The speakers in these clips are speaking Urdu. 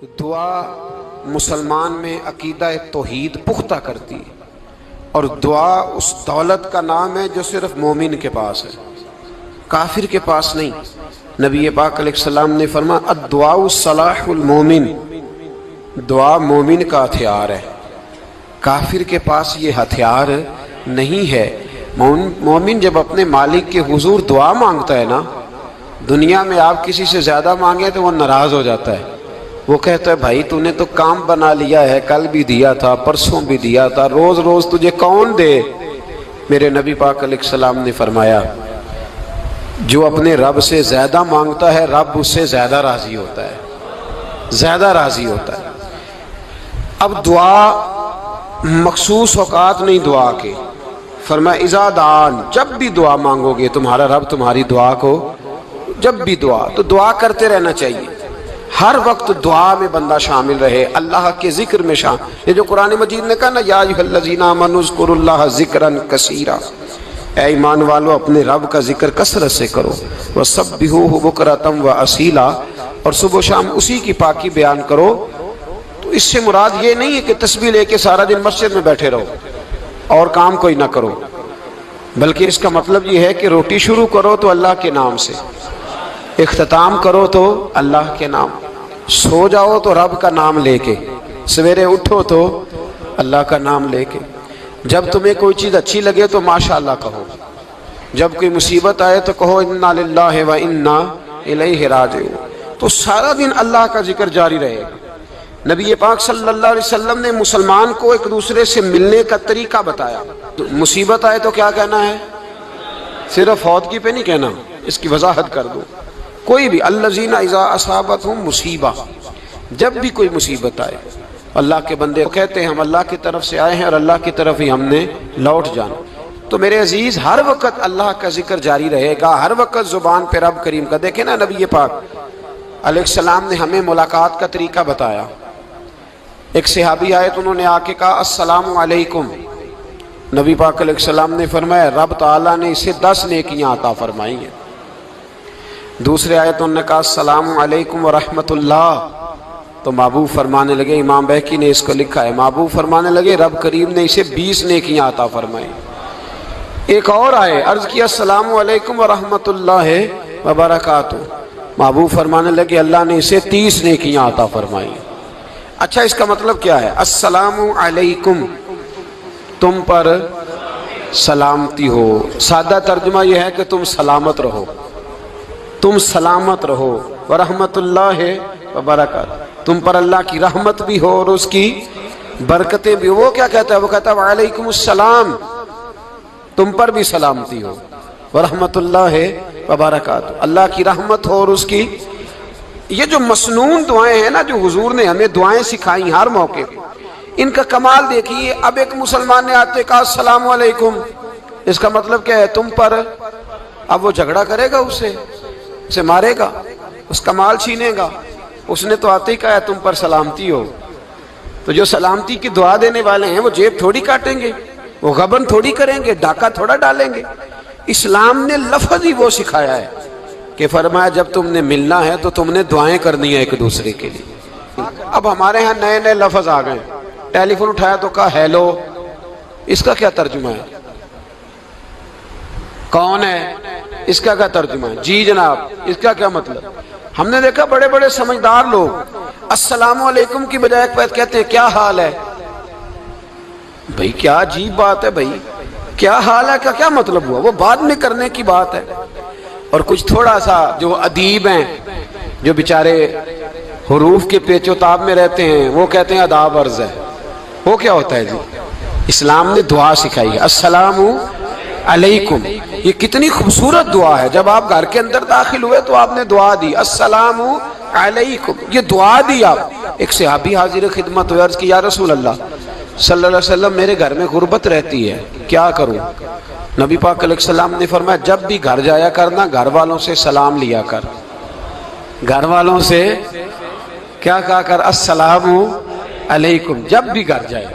دعا مسلمان میں عقیدہ توحید پختہ کرتی ہے، اور دعا اس دولت کا نام ہے جو صرف مومن کے پاس ہے، کافر کے پاس نہیں۔ نبی پاک علیہ السلام نے فرمایا الدعاء صلاح المومن، دعا مومن کا ہتھیار ہے، کافر کے پاس یہ ہتھیار نہیں ہے۔ مومن جب اپنے مالک کے حضور دعا مانگتا ہے نا، دنیا میں آپ کسی سے زیادہ مانگیں تو وہ ناراض ہو جاتا ہے، وہ کہتا ہے بھائی تو نے تو کام بنا لیا ہے، کل بھی دیا تھا، پرسوں بھی دیا تھا، روز روز تجھے کون دے؟ میرے نبی پاک علیہ السلام نے فرمایا جو اپنے رب سے زیادہ مانگتا ہے رب اس سے زیادہ راضی ہوتا ہے، زیادہ راضی ہوتا ہے۔ اب دعا مخصوص اوقات نہیں دعا کے، فرمایا اذا دعان، جب بھی دعا مانگو گے تمہارا رب تمہاری دعا کو، جب بھی دعا تو دعا کرتے رہنا چاہیے، ہر وقت دعا میں بندہ شامل رہے، اللہ کے ذکر میں شامل۔ یہ جو قرآن مجید نے کہا نا یا ایھا الذین آمنوا اذکروا اللہ ذکرا کثیرا، اے ایمان والو اپنے رب کا ذکر کثرت سے کرو، وسبحوہ بکرۃ واصیلا، اور صبح و شام اسی کی پاکی بیان کرو۔ تو اس سے مراد یہ نہیں ہے کہ تسبیح لے کے سارا دن مسجد میں بیٹھے رہو اور کام کوئی نہ کرو، بلکہ اس کا مطلب یہ ہے کہ روٹی شروع کرو تو اللہ کے نام سے، اختتام کرو تو اللہ کے نام، سو جاؤ تو رب کا نام لے کے، سویرے اٹھو تو اللہ کا نام لے کے، جب تمہیں کوئی چیز اچھی لگے تو ماشاءاللہ کہو، جب کوئی مصیبت آئے تو کہو انا للہ و انا الیہ راجعون۔ تو سارا دن اللہ کا ذکر جاری رہے گا۔ نبی پاک صلی اللہ علیہ وسلم نے مسلمان کو ایک دوسرے سے ملنے کا طریقہ بتایا۔ مصیبت آئے تو کیا کہنا ہے؟ صرف فوت کی پہ نہیں کہنا، اس کی وضاحت کر دو۔ کوئی بھی الذین اذا اصابتہم مصیبہ، جب بھی کوئی مصیبت آئے، اللہ کے بندے کہتے ہیں ہم اللہ کی طرف سے آئے ہیں اور اللہ کی طرف ہی ہم نے لوٹ جانا۔ تو میرے عزیز ہر وقت اللہ کا ذکر جاری رہے گا، ہر وقت زبان پہ رب کریم کا۔ دیکھیں نا نبی پاک علیہ السلام نے ہمیں ملاقات کا طریقہ بتایا۔ ایک صحابی آئے تو انہوں نے آ کے کہا السلام علیکم، نبی پاک علیہ السلام نے فرمایا رب تعالیٰ نے اسے 10 نیکیاں عطا فرمائی ہیں۔ دوسرے آئے تو انہوں نے کہا السلام علیکم ورحمۃ اللہ، تو محبوب فرمانے لگے، امام بہقی نے اس کو لکھا ہے، محبوب فرمانے لگے رب کریم نے اسے 20 نیکیاں عطا فرمائی۔ ایک اور آئے، عرض کیا السلام علیکم ورحمۃ اللہ وبرکاتہ، محبوب فرمانے لگے اللہ نے اسے 30 نیکیاں عطا فرمائی۔ اچھا اس کا مطلب کیا ہے؟ السلام علیکم، تم پر سلامتی ہو، سادہ ترجمہ یہ ہے کہ تم سلامت رہو، تم سلامت رہو، ورحمۃ اللہ وبرکاتہ، تم پر اللہ کی رحمت بھی ہو اور اس کی برکتیں بھی ہو۔ وہ کیا کہتا ہے؟ وہ کہتا ہے وعلیکم السلام، تم پر بھی سلامتی ہو، ورحمۃ اللہ وبرکاتہ، اللہ کی رحمت ہو اور اس کی۔ یہ جو مسنون دعائیں ہیں نا جو حضور نے ہمیں دعائیں سکھائی ہر موقع پہ، ان کا کمال دیکھیے۔ اب ایک مسلمان نے آتے کہا السلام علیکم، اس کا مطلب کیا ہے؟ تم پر۔ اب وہ جھگڑا کرے گا اسے مارے گا، اس کا مال چھینے گا؟ اس نے تو آتے ہی کہا ہے تم پر سلامتی ہو۔ تو جو سلامتی کی دعا دینے والے ہیں وہ جیب تھوڑی کاٹیں گے، وہ غبن تھوڑی کریں گے، ڈاکہ تھوڑا ڈالیں گے۔ اسلام نے لفظ ہی وہ سکھایا ہے کہ فرمایا جب تم نے ملنا ہے تو تم نے دعائیں کرنی ہیں ایک دوسرے کے لیے۔ اب ہمارے ہاں نئے نئے لفظ آ گئے، ٹیلی فون اٹھایا تو کہا ہیلو، اس کا کیا ترجمہ ہے؟ کون ہے؟ اس کا کیا ترجمہ ہے؟ جی جناب، اس کا کیا مطلب؟ ہم نے دیکھا بڑے بڑے سمجھدار لوگ السلام علیکم کی بجائے کہتے ہیں کیا حال ہے؟ بھئی کیا عجیب بات ہے، بھئی کیا حال ہے کا کیا مطلب ہوا؟ وہ بعد میں کرنے کی بات ہے۔ اور کچھ تھوڑا سا جو ادیب ہیں، جو بیچارے حروف کے پیچ و تاب میں رہتے ہیں، وہ کہتے ہیں آداب عرض ہے۔ وہ کیا ہوتا ہے جی؟ اسلام نے دعا سکھائی ہے السلام علیکم، یہ کتنی خوبصورت دعا ہے۔ جب آپ گھر کے اندر داخل ہوئے تو آپ نے دعا دی السلام علیکم، یہ دعا دی آپ۔ ایک صحابی حاضر خدمت ہوئے، عرض کی یا رسول اللہ صلی اللہ علیہ وسلم میرے گھر میں غربت رہتی ہے، کیا کروں؟ نبی پاک علیہ السلام نے فرمایا جب بھی گھر جایا کرنا گھر والوں سے سلام لیا کر، گھر والوں سے کیا کہا کر؟ السلام علیکم، جب بھی گھر جائے۔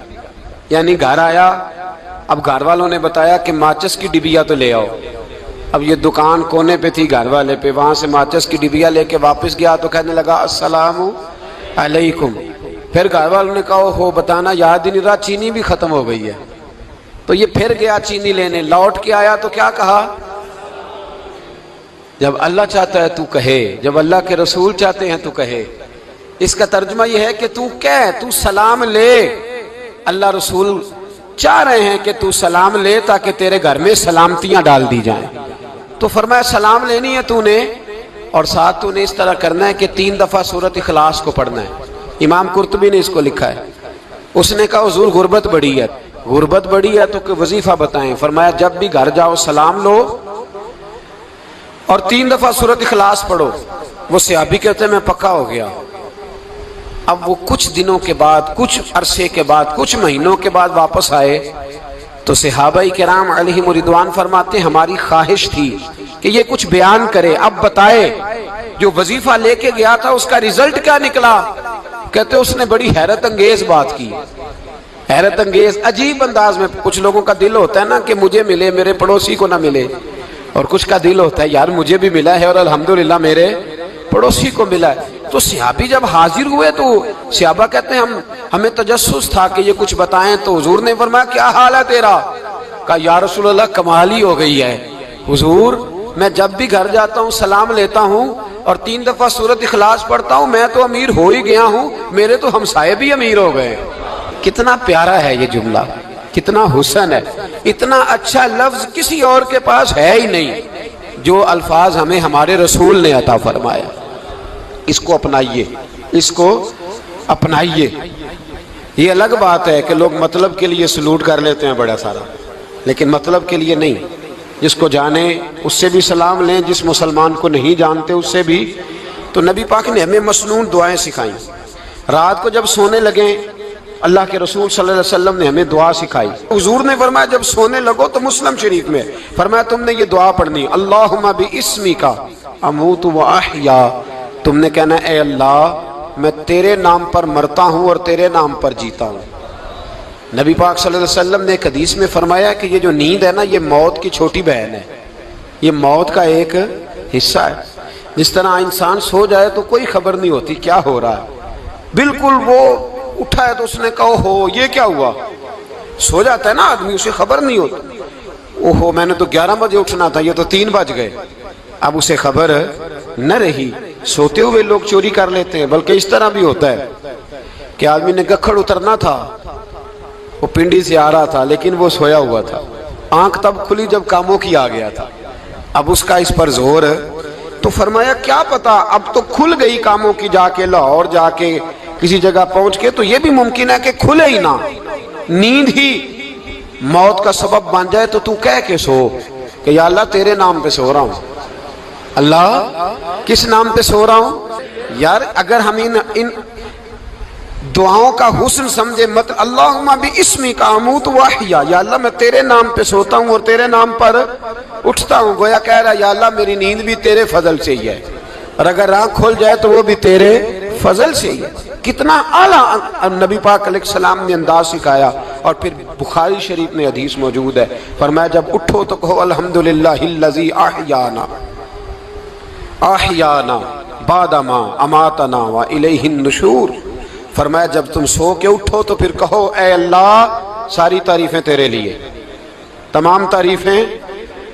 یعنی گھر آیا، اب گھر والوں نے بتایا کہ ماچس کی ڈبیا تو لے آؤ، اب یہ دکان کونے پہ تھی گھر والے پہ، وہاں سے ماچس کی ڈبیا لے کے واپس گیا تو کہنے لگا السلام علیکم. پھر گھر والوں نے کہا ہو بتانا یاد ہی نہیں رہا, چینی بھی ختم ہو گئی ہے. تو یہ پھر گیا چینی لینے, لوٹ کے آیا تو کیا کہا؟ جب اللہ چاہتا ہے تو کہے, جب اللہ کے رسول چاہتے ہیں تو کہے. اس کا ترجمہ یہ ہے کہ تو کہہ, تو سلام لے. اللہ رسول چاہ رہے ہیں کہ تو سلام لے تاکہ تیرے گھر میں سلامتیاں ڈال دی جائیں. تو فرمایا سلام لینی ہے تو نے, اور ساتھ تو نے اس طرح کرنا ہے کہ 3 دفعہ سورۃ اخلاص کو پڑھنا ہے. امام قرطبی نے اس کو لکھا ہے. اس نے کہا حضور غربت بڑی ہے, غربت بڑی ہے تو کہ وظیفہ بتائیں. فرمایا جب بھی گھر جاؤ سلام لو اور 3 دفعہ سورۃ اخلاص پڑھو. وہ صحابی کہتے ہیں میں پکا ہو گیا. اب وہ کچھ دنوں کے بعد, کچھ عرصے کے بعد, کچھ مہینوں کے بعد واپس آئے تو صحابہ کرام علیہم رضوان فرماتے ہیں ہماری خواہش تھی کہ یہ کچھ بیان کرے, اب بتائے جو وظیفہ لے کے گیا تھا اس کا رزلٹ کیا نکلا. کہتے اس نے بڑی حیرت انگیز بات کی, حیرت انگیز عجیب انداز میں. کچھ لوگوں کا دل ہوتا ہے نا کہ مجھے ملے میرے پڑوسی کو نہ ملے, اور کچھ کا دل ہوتا ہے یار مجھے بھی ملا ہے اور الحمدللہ میرے پڑوسی کو ملا ہے. تو صحابی جب حاضر ہوئے تو صحابہ کہتے ہیں ہمیں تجسس تھا کہ یہ کچھ بتائیں. تو حضور نے فرمایا کیا حال ہے تیرا؟ کہا یا رسول اللہ کمال ہی ہو گئی ہے حضور, میں جب بھی گھر جاتا ہوں سلام لیتا ہوں اور 3 دفعہ سورۃ اخلاص پڑھتا ہوں. میں تو امیر ہو ہی گیا ہوں, میرے تو ہمسائے بھی امیر ہو گئے. کتنا پیارا ہے یہ جملہ, کتنا حسن ہے. اتنا اچھا لفظ کسی اور کے پاس ہے ہی نہیں جو الفاظ ہمیں ہمارے رسول نے عطا فرمایا. اس کو اپنائیے, اس کو اپنائیے. یہ الگ بات ہے کہ لوگ مطلب کے لیے سلوٹ کر لیتے ہیں بڑا سارا, لیکن مطلب کے لیے نہیں. جس کو جانے اس سے بھی سلام لیں, جس مسلمان کو نہیں جانتے اس سے بھی. تو نبی پاک نے ہمیں مسنون دعائیں سکھائیں. رات کو جب سونے لگیں اللہ کے رسول صلی اللہ علیہ وسلم نے ہمیں دعا سکھائی. حضور نے فرمایا جب سونے لگو تو مسلم شریف میں فرمایا تم نے یہ دعا پڑھنی, اللہم باسمک اموت و احیا. تم نے کہنا اے اللہ میں تیرے نام پر مرتا ہوں اور تیرے نام پر جیتا ہوں. نبی پاک صلی اللہ علیہ وسلم نے ایک حدیث میں فرمایا کہ یہ جو نیند ہے نا یہ موت کی چھوٹی بہن ہے, یہ موت کا ایک حصہ ہے. جس طرح انسان سو جائے تو کوئی خبر نہیں ہوتی کیا ہو رہا ہے, بالکل وہ اٹھا ہے تو اس نے کہا ہو یہ کیا ہوا. سو جاتا ہے نا آدمی, اسے خبر نہیں ہوتی. اوہو میں نے تو 11 بجے اٹھنا تھا, یہ تو 3 بج گئے. اب اسے خبر نہ رہی. سوتے ہوئے لوگ چوری کر لیتے ہیں, بلکہ اس طرح بھی ہوتا ہے کہ آدمی نے گکھڑ اترنا تھا, وہ پنڈی سے آ رہا تھا لیکن وہ سویا ہوا تھا. آنکھ تب کھلی جب کاموں کی آ گیا تھا. اب اس کا اس پر زور, تو فرمایا کیا پتا اب تو کھل گئی کاموں کی, جا کے لاہور جا کے کسی جگہ پہنچ کے, تو یہ بھی ممکن ہے کہ کھلے ہی نہ, نیند ہی موت کا سبب بن جائے. تو کہہ کے سو کہ یا اللہ تیرے نام پہ سو رہا ہوں. اللہ کس نام پہ سو رہا ہوں؟ یار اگر ہم ان دعاؤں کا حسن سمجھے, مت اللہم باسمک اموت و احیا, یا اللہ میں تیرے نام پہ سوتا ہوں اور تیرے نام پر اٹھتا ہوں. گویا کہہ رہا یا اللہ میری نیند بھی تیرے فضل سے ہی ہے, اور اگر آنکھ کھل جائے تو وہ بھی تیرے فضل سے ہی ہے. کتنا اعلیٰ نبی پاک علیہ السلام نے انداز سکھایا. اور پھر بخاری شریف میں حدیث موجود ہے, فرمایا جب اٹھو تو کہو الحمدللہ الذی احیانا بعد ما اماتنا والیہ النشور. فرمایا جب تم سو کے اٹھو تو پھر کہو اے اللہ ساری تعریفیں تیرے لیے, تمام تعریفیں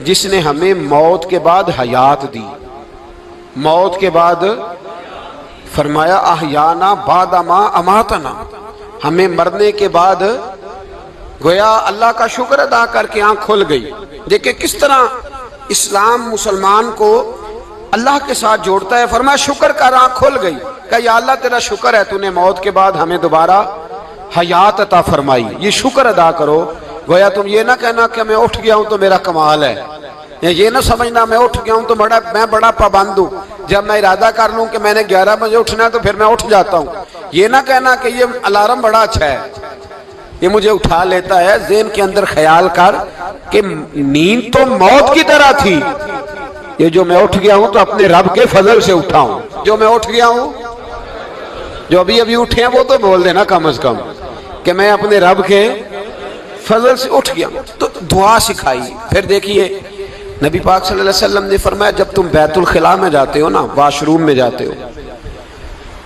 جس نے ہمیں موت کے بعد حیات دی, موت کے بعد فرمایا احیانا بعد ما اماتنا, ہمیں مرنے کے بعد گویا اللہ کا شکر ادا کر کے آنکھ کھل گئی. دیکھیں کس طرح اسلام مسلمان کو اللہ کے ساتھ جوڑتا ہے. فرمایا شکر کر, آنکھ کھل گئی. کہ یا اللہ تیرا شکر ہے تو نے موت کے بعد ہمیں دوبارہ حیات عطا فرمائی, یہ شکر ادا کرو. گویا تم یہ نہ کہنا کہ میں اٹھ گیا ہوں تو میرا کمال ہے, یہ نہ سمجھنا میں اٹھ گیا ہوں تو میں بڑا پابند ہوں, جب میں ارادہ کر لوں کہ میں نے 11 بجے اٹھنا ہے تو پھر میں اٹھ جاتا ہوں. یہ نہ کہنا کہ یہ الارم بڑا اچھا ہے, یہ مجھے اٹھا لیتا ہے. ذہن کے اندر خیال کر کہ نیند تو موت کی طرح تھی, یہ جو میں اٹھ گیا ہوں تو اپنے رب کے فضل سے اٹھا ہوں. جو میں اٹھ گیا ہوں, جو ابھی اٹھے ہیں وہ تو بول دینا کم از کم کہ میں اپنے رب کے فضل سے اٹھ گیا. تو دعا سکھائی. پھر دیکھیے نبی پاک صلی اللہ علیہ وسلم نے فرمایا جب تم بیت الخلاء میں جاتے ہو نا, واش روم میں جاتے ہو,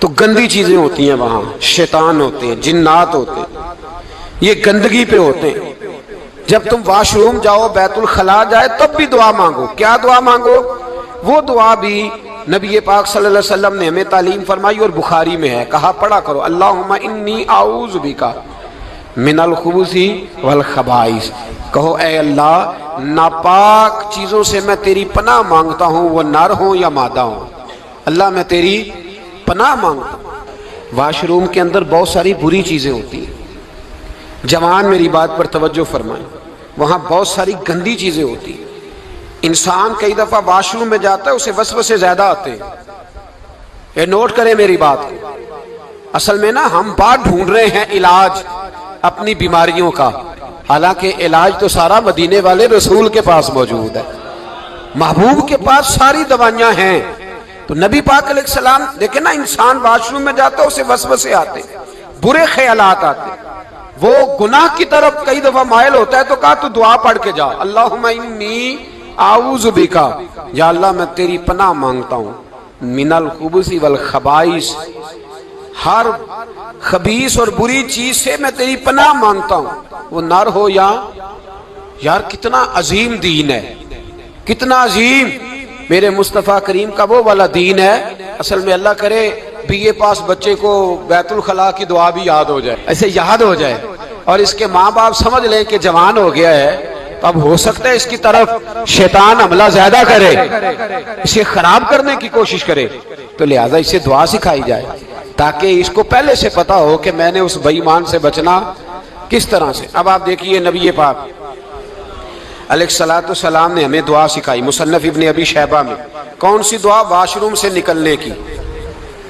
تو گندی چیزیں ہوتی ہیں وہاں، شیطان ہوتے ہیں، جنات ہوتے ہیں، یہ گندگی پہ ہوتے ہیں۔ جب تم واش روم جاؤ، بیت الخلاء جائے، تب بھی دعا مانگو۔ کیا دعا مانگو؟ وہ دعا بھی نبی پاک صلی اللہ علیہ وسلم نے ہمیں تعلیم فرمائی اور بخاری میں ہے، کہا پڑھا کرو اللہم انی اعوذ بک من الخبث والخبائث۔ کہو اے اللہ، ناپاک چیزوں سے میں تیری پناہ مانگتا ہوں، وہ نر ہوں یا مادہ ہوں۔ اللہ میں تیری پناہ مانگتا ہوں۔ واش روم کے اندر بہت ساری بری چیزیں ہوتی ہیں، جوان میری بات پر توجہ فرمائیں، وہاں بہت ساری گندی چیزیں ہوتی ہیں۔ انسان کئی دفعہ واش روم میں جاتا ہے، اسے وسوسے زیادہ آتے ہیں۔ یہ نوٹ کریں میری بات کو۔ اصل میں نا ہم بات ڈھونڈ رہے ہیں علاج اپنی بیماریوں کا، حالانکہ علاج تو سارا مدینے والے رسول کے پاس موجود ہے، محبوب کے پاس ساری دوائیاں ہیں۔ تو نبی پاک علیہ السلام دیکھیں نا، انسان واش روم میں جاتا ہے، اسے وسوسے آتے، برے خیالات آتے، وہ گناہ کی طرف کئی دفعہ مائل ہوتا ہے، تو کہا تو دعا پڑھ کے جا، اللہم انی اعوذ بک، یا اللہ میں تیری پناہ مانگتا ہوں، من الخبث والخبائث، ہر خبیث اور بری چیز سے میں تیری پناہ مانگتا ہوں، وہ نر ہو یا یار۔ کتنا عظیم دین ہے، کتنا عظیم میرے مصطفیٰ کریم کا وہ والا دین ہے۔ اصل میں اللہ کرے بی اے پاس بچے کو بیت الخلاء کی دعا بھی یاد ہو جائے، ایسے یاد ہو جائے، اور اس کے ماں باپ سمجھ لیں کہ جوان ہو گیا ہے، تو اب ہو سکتا ہے اس کی طرف شیطان حملہ زیادہ کرے، اسے خراب کرنے کی کوشش کرے، تو لہٰذا اسے دعا سکھائی جائے تاکہ اس کو پہلے سے پتا ہو کہ میں نے اس بے ایمان سے بچنا کس طرح سے۔ اب آپ دیکھیے نبی پاک علیہ السلام نے ہمیں دعا سکھائی، مصنف ابن ابی شیبہ میں۔ کون سی دعا؟ واش روم سے نکلنے کی۔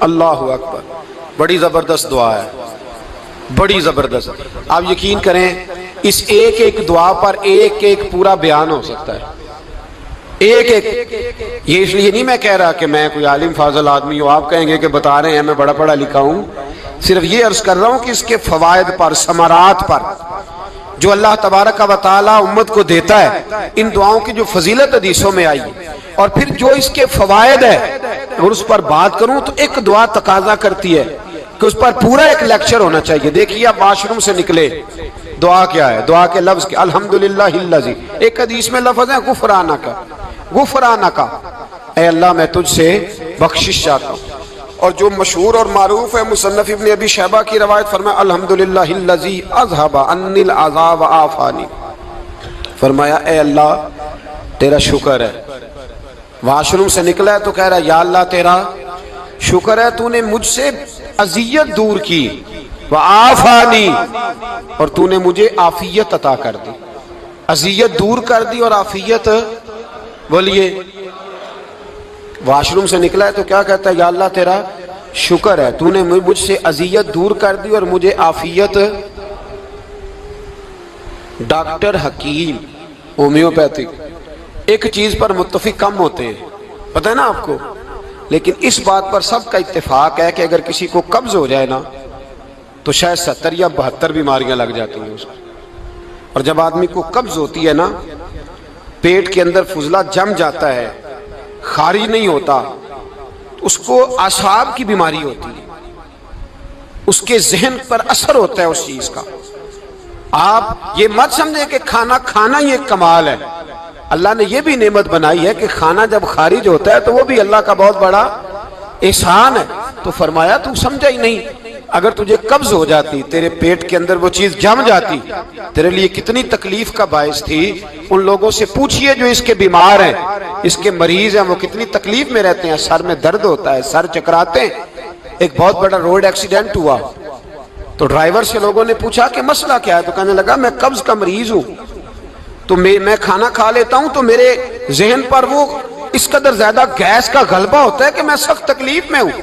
اللہ اکبر، بڑی زبردست دعا ہے، بڑی زبردست۔ آپ یقین کریں اس ایک ایک دعا پر ایک ایک پورا بیان ہو سکتا ہے، ایک ایک۔ یہ اس لیے نہیں میں کہہ رہا کہ میں کوئی عالم فاضل آدمی ہوں، آپ کہیں گے کہ بتا رہے ہیں میں بڑا پڑھا لکھا ہوں، صرف یہ عرض کر رہا ہوں کہ اس کے فوائد پر، ثمرات پر جو اللہ تبارک و تعالی امت کو دیتا ہے، ان دعاؤں کی جو فضیلت حدیثوں میں آئی، اور پھر جو اس کے فوائد ہے، اور اس پر بات کروں تو ایک دعا تقاضا کرتی ہے کہ اس پر پورا ایک لیکچر ہونا چاہیے۔ دیکھیے آپ واش روم سے نکلے، دعا کیا ہے؟ دعا کے لفظ کیا؟ الحمدللہ الذی، ایک حدیث میں لفظ ہے غفرانک، غفرانک، اے اللہ میں تجھ سے بخشش چاہتا ہوں۔ اور جو مشہور اور معروف ہے مصنف ابن ابی شیبہ کی روایت، فرمایا الحمدللہ الذی اذھب عنی العذاب وعافانی، فرمایا اے اللہ تیرا شکر ہے۔ واش روم سے نکلا ہے تو کہہ رہا ہے یا اللہ تیرا شکر ہے، تو نے مجھ سے اذیت دور کی، وعافانی، اور تو نے مجھے عافیت عطا کر دی، اذیت دور کر دی اور عافیت۔ بولیے، واش روم سے نکلا ہے تو کیا کہتا ہے؟ یا اللہ تیرا شکر ہے، تو نے مجھ سے اذیت دور کر دی اور مجھے عافیت۔ ڈاکٹر، حکیم، ہومیوپیتھک ایک چیز پر متفق کم ہوتے ہیں، پتہ ہے نا آپ کو، لیکن اس بات پر سب کا اتفاق ہے کہ اگر کسی کو قبض ہو جائے نا تو شاید 70 یا 72 بیماریاں لگ جاتی ہیں اس کو۔ اور جب آدمی کو قبض ہوتی ہے نا، پیٹ کے اندر فضلہ جم جاتا ہے، خارج نہیں ہوتا، اس کو اعصاب کی بیماری ہوتی ہے، اس کے ذہن پر اثر ہوتا ہے اس چیز کا۔ آپ یہ مت سمجھیں کہ کھانا کھانا ہی ایک کمال ہے، اللہ نے یہ بھی نعمت بنائی ہے کہ کھانا جب خارج ہوتا ہے تو وہ بھی اللہ کا بہت بڑا احسان ہے۔ تو فرمایا تو سمجھا ہی نہیں، اگر تجھے قبض ہو جاتی، تیرے پیٹ کے اندر وہ چیز جم جاتی، تیرے لیے کتنی تکلیف کا باعث تھی۔ ان لوگوں سے پوچھئے جو اس کے بیمار ہیں، اس کے مریض ہیں، وہ کتنی تکلیف میں رہتے ہیں، سر میں درد ہوتا ہے، سر چکراتے ہیں۔ ایک بہت بڑا روڈ ایکسیڈنٹ ہوا تو ڈرائیور سے لوگوں نے پوچھا کہ مسئلہ کیا ہے، تو کہنے لگا میں قبض کا مریض ہوں، تو میں کھانا کھا لیتا ہوں تو میرے ذہن پر وہ اس قدر زیادہ گیس کا غلبہ ہوتا ہے کہ میں سخت تکلیف میں ہوں۔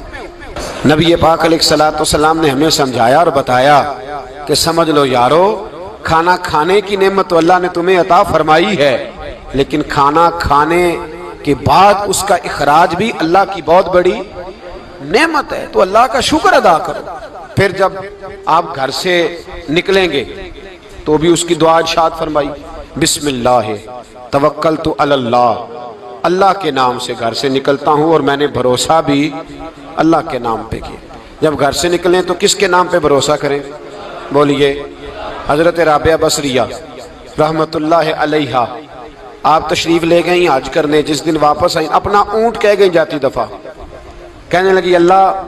نبی پاک علیہ السلام نے ہمیں سمجھایا اور بتایا کہ سمجھ لو یارو، کھانا کھانے کی نعمت تو اللہ نے تمہیں عطا فرمائی ہے، لیکن کھانا کھانے کے بعد اس کا اخراج بھی اللہ کی بہت بڑی نعمت ہے، تو اللہ کا شکر ادا کرو۔ پھر جب آپ گھر سے نکلیں گے تو بھی اس کی دعا ارشاد فرمائی، بسم اللہ توکلت علی اللہ، اللہ کے نام سے گھر سے نکلتا ہوں اور میں نے بھروسہ بھی اللہ کے نام پہ کیا۔ جب گھر سے نکلیں تو کس کے نام پہ بھروسہ کریں؟ بولیے حضرت رابعہ بصریہ رحمت اللہ علیہا، آپ تشریف لے گئیں حج کرنے، جس دن واپس آئیں اپنا اونٹ کہہ گئیں جاتی دفعہ، کہنے لگی اللہ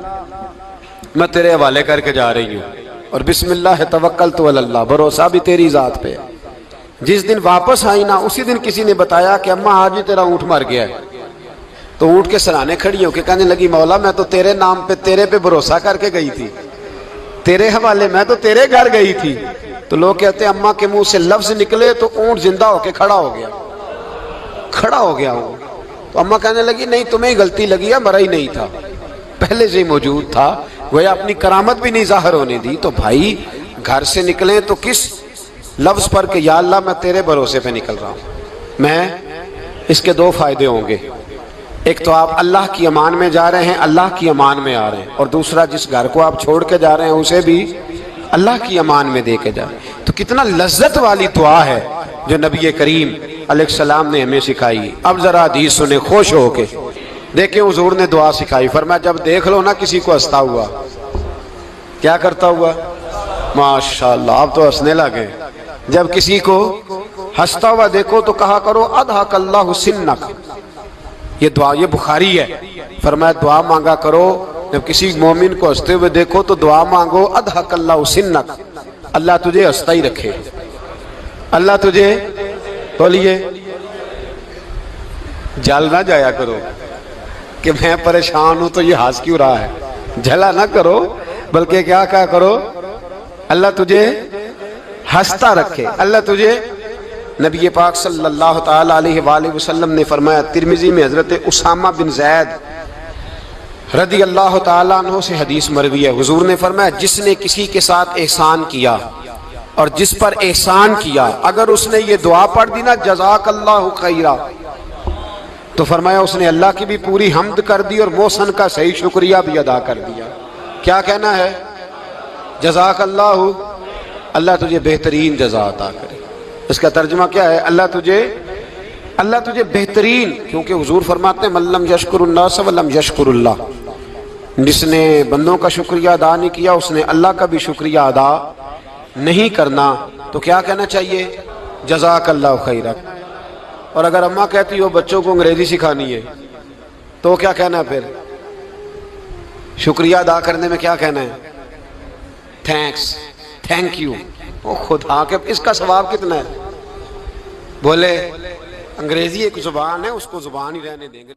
میں تیرے حوالے کر کے جا رہی ہوں اور بسم اللہ توکلت علی اللہ، بھروسہ بھی تیری ذات پہ ہے۔ جس دن واپس آئی نا اسی دن کسی نے بتایا کہ اماں آج ہی تیرا اونٹ مر گیا ہے، تو اونٹ کے سرانے کھڑی ہو کے کہنے لگی مولا میں تو تیرے نام پہ تیرے پہ بھروسہ کر کے گئی تھی، تیرے حوالے، میں تو تیرے گھر گئی تھی۔ تو لوگ کہتے ہیں اماں کے منہ سے لفظ نکلے تو اونٹ زندہ ہو کے کھڑا ہو گیا، کھڑا ہو گیا وہ۔ تو اماں کہنے لگی نہیں تمہیں ہی غلطی لگی ہے، مرا ہی نہیں تھا، پہلے سے ہی موجود تھا، گویا اپنی کرامت بھی نہیں ظاہر ہونے دی۔ تو بھائی گھر سے نکلیں تو کس لفظ پر کہ یا اللہ میں تیرے بھروسے پہ نکل رہا ہوں میں، اس کے دو فائدے ہوں گے، ایک تو آپ اللہ کی امان میں جا رہے ہیں، اللہ کی امان میں آ رہے ہیں، اور دوسرا جس گھر کو آپ چھوڑ کے جا رہے ہیں اسے بھی اللہ کی امان میں دے کے جا رہے ہیں۔ تو کتنا لذت والی دعا ہے جو نبی کریم علیہ السلام نے ہمیں سکھائی۔ اب ذرا حدیث سنیں خوش ہو کے، دیکھیں حضور نے دعا سکھائی، فرمایا جب دیکھ لو نا کسی کو ہنستا ہوا، کیا کرتا ہوا؟ ماشاءاللہ آپ تو ہنسنے لگے۔ جب کسی کو ہنستا ہوا دیکھو تو کہا کرو اضحک اللہ سنک، یہ دعا یہ بخاری ہے، فرمایا دعا مانگا کرو جب کسی مومن کو ہنستے ہوئے دیکھو تو دعا مانگو اضحک اللہ سنک، اللہ تجھے ہنستا ہی رکھے، اللہ تجھے، بولیے جل نہ جایا کرو کہ میں پریشان ہوں تو یہ ہنس کیوں رہا ہے، جھلا نہ کرو، بلکہ کیا کہا کرو اللہ تجھے ہنستا رکھے، اللہ تجھے۔ نبی پاک صلی اللہ تعالی علیہ وآلہ وسلم نے فرمایا، ترمذی میں حضرت اسامہ بن زید رضی اللہ تعالیٰ عنہ سے حدیث مروی ہے، حضور نے فرمایا جس نے کسی کے ساتھ احسان کیا اور جس پر احسان کیا، اگر اس نے یہ دعا پڑھ دی نا جزاک اللہ خیرا، تو فرمایا اس نے اللہ کی بھی پوری حمد کر دی اور محسن کا صحیح شکریہ بھی ادا کر دیا۔ کیا کہنا ہے؟ جزاک اللہ، اللہ تجھے بہترین جزا عطا کرے۔ اس کا ترجمہ کیا ہے؟ اللہ تجھے بہترین، کیونکہ حضور فرماتے ہیں من لم یشکر الناس ولم یشکر اللہ، جس نے بندوں کا شکریہ ادا نہیں کیا اس نے اللہ کا بھی شکریہ ادا نہیں کرنا۔ تو کیا کہنا چاہیے؟ جزاک اللہ خیرا۔ اور اگر اماں کہتی ہو بچوں کو انگریزی سکھانی ہے تو کیا کہنا ہے پھر؟ شکریہ ادا کرنے میں کیا کہنا ہے؟ Thanks, thank you. او خدا کہ اس کا ثواب کتنا ہے؟ بولے انگریزی ایک زبان ہے، اس کو زبان ہی رہنے دیں گے۔